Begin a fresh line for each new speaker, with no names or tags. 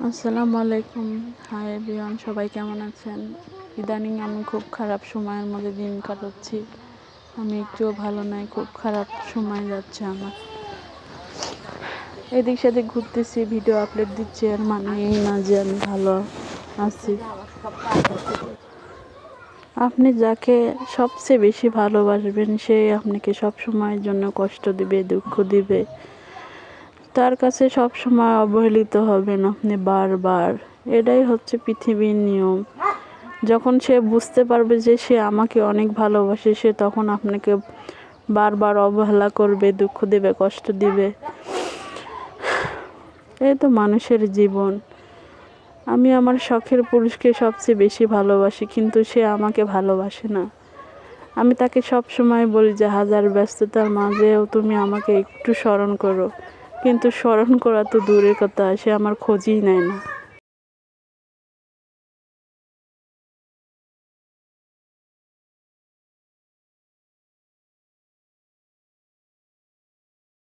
আসসালামু আলাইকুম। Hi everyone, সবাই কেমন আছেন? ইদানিং আমি খুব খারাপ সময়ের মধ্যে দিন কাটাচ্ছি। আমি একটুও ভালো নাই, খুব খারাপ সময় যাচ্ছে আমার। এদিক সেদিক ঘুরতেছি, ভিডিও আপলোড দিচ্ছি, আর মানে এই না যে আমি ভালো আছি। আপনি যাকে সবচেয়ে বেশি ভালোবাসবেন সে আপনাকে সব সময়ের জন্য কষ্ট দিবে, দুঃখ দিবে। তার কাছে সব সময় অবহেলিত হবেন আপনি বারবার। এটাই হচ্ছে পৃথিবীর নিয়ম। যখন সে বুঝতে পারবে যে সে আমাকে অনেক ভালোবাসে, সে তখন আপনাকে বারবার অবহেলা করবে, দুঃখ দেবে, কষ্ট দিবে। এই তো মানুষের জীবন। আমি আমার শখের পুরুষকে সবচেয়ে বেশি ভালোবাসি, কিন্তু সে আমাকে ভালোবাসে না। আমি তাকে সব সময় বলি যে হাজার ব্যস্ততার মাঝেও তুমি আমাকে একটু স্মরণ করো, কিন্তু স্মরণ করা তো দূরের কথা, সে আমার খোঁজই নেয় না।